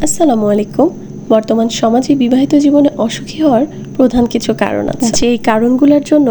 আসসালামু আলাইকুম। বর্তমান সমাজে বিবাহিত জীবনে অসুখী হওয়ার প্রধান কিছু কারণ আছে, যেই কারণগুলোর জন্য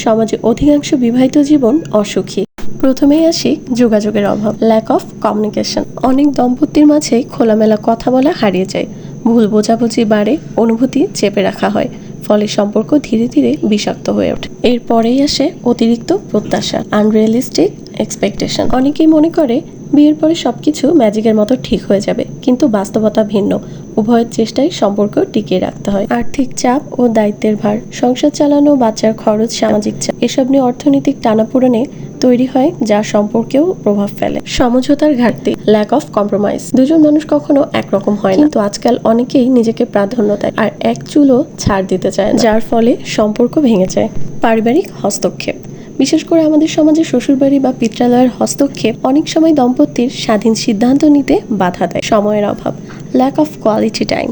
সমাজে অধিকাংশ বিবাহিত জীবন অসুখী। প্রথমেই আসি যোগাযোগের অভাব, ল্যাক অফ কমিউনিকেশন। অনেক দম্পতির মাঝেই খোলামেলা কথা বলা হারিয়ে যায়, ভুল বোঝাবুঝি বাড়ে, অনুভূতি চেপে রাখা হয়, ফলে সম্পর্ক ধীরে ধীরে বিষাক্ত হয়ে ওঠে। এরপরেই আসে অতিরিক্ত প্রত্যাশা, আনরিয়েলিস্টিক এক্সপেকটেশন। অনেকেই মনে করে বিয়ের পরে সবকিছু ম্যাজিকের মতো ঠিক হয়ে যাবে, কিন্তু বাস্তবতা ভিন্ন। উভয়ের চেষ্টায় সম্পর্ক টিকিয়ে রাখতে হয়। আর্থিক চাপ ও দায়িত্বের ভার, সংসার চালানো, বাচ্চার খরচ, সামাজিক চাপ, এসব নিয়ে অর্থনৈতিক টানাপোড়েনে তৈরি হয় যা সম্পর্কেও প্রভাব ফেলে। সমঝোতার ঘাটতি, ল্যাক অফ কম্প্রোমাইজ। দুজন মানুষ কখনো একরকম হয় না, কিন্তু আজকাল অনেকেই নিজেকে প্রাধান্য দেয় আর এক চুলও ছাড় দিতে চায় না, যার ফলে সম্পর্ক ভেঙে যায়। পারিবারিক হস্তক্ষেপ, বিশেষ করে আমাদের সমাজে শ্বশুরবাড়ি বা পিত্রালয়ের হস্তক্ষেপ অনেক সময় দম্পতির স্বাধীন সিদ্ধান্ত নিতে বাধা দেয়। সময়ের অভাব, ল্যাক অফ কোয়ালিটি টাইম।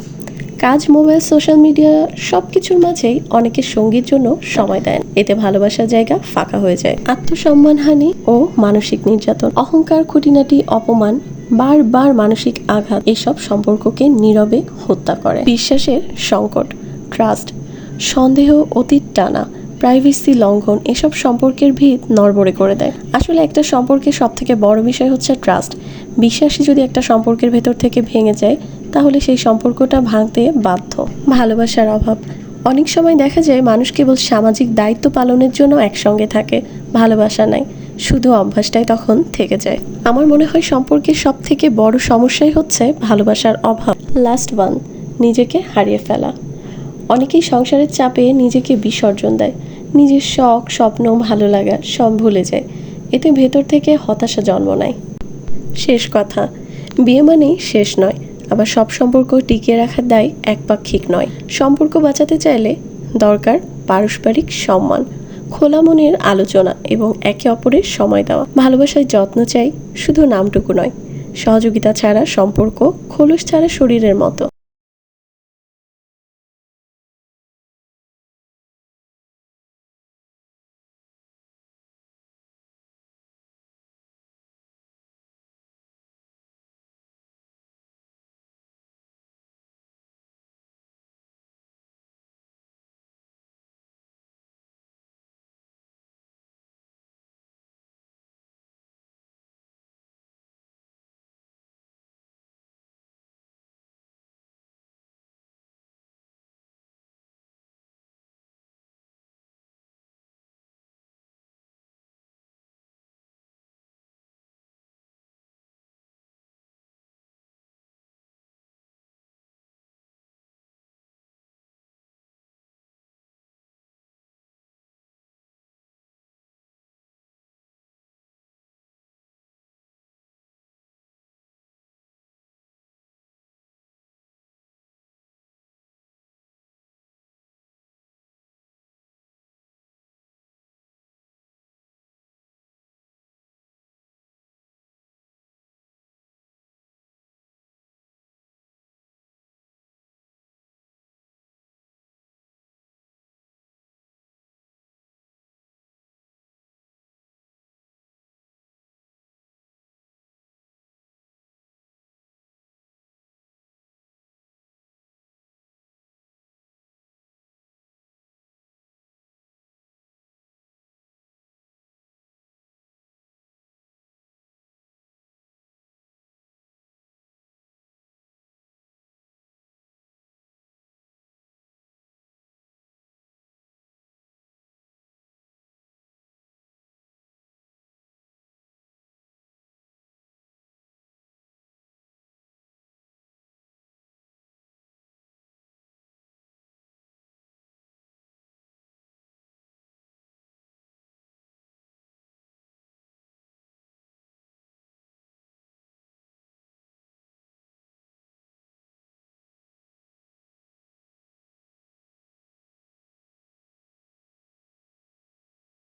কাজ, মোবাইল, সোশ্যাল মিডিয়া সবকিছুর মাঝেই অনেকে সঙ্গীর জন্য সময় দেন, এতে ভালোবাসার জায়গা ফাঁকা হয়ে যায়। আত্মসম্মানহানি ও মানসিক নির্যাতন, অহংকার, খুঁটিনাটি, অপমান, বারবার মানসিক আঘাত এসব সম্পর্ককে নীরবে হত্যা করে। বিশ্বাসের সংকট, ট্রাস্ট, সন্দেহ, অতীত টানা, প্রাইভেসি লঙ্ঘন এসব সম্পর্কের ভিত নড়বড়ে করে দেয়। আসলে একটা সম্পর্কের সবথেকে বড় বিষয় হচ্ছে ট্রাস্ট। বিশ্বাসী যদি একটা সম্পর্কের ভেতর থেকে ভেঙে যায়, তাহলে সেই সম্পর্কটা ভাঙতে বাধ্য। ভালোবাসার অভাব, অনেক সময় দেখা যায় মানুষ কেবল সামাজিক দায়িত্ব পালনের জন্য একসঙ্গে থাকে, ভালোবাসা নাই, শুধু অভ্যাসটাই তখন থেকে যায়। আমার মনে হয় সম্পর্কের সব থেকে বড় সমস্যাই হচ্ছে ভালোবাসার অভাব। লাস্ট ওয়ান, নিজেকে হারিয়ে ফেলা। অনেকেই সংসারের চাপে নিজেকে বিসর্জন দেয়, নিজের শখ, স্বপ্ন, ভালো লাগা সব ভুলে যায়। এতে ভেতর থেকে হতাশা জন্ম নেয়। শেষ কথা, বিয়ে মানেই শেষ নয়, আবার সব সম্পর্ক টিকিয়ে রাখার দায় একপাক্ষিক নয়। সম্পর্ক বাঁচাতে চাইলে দরকার পারস্পরিক সম্মান, খোলা মনের আলোচনা এবং একে অপরের সময় দেওয়া। ভালোবাসায় যত্ন চাই, শুধু নামটুকু নয়। সহযোগিতা ছাড়া সম্পর্ক খোলস ছাড়া শরীরের মতো।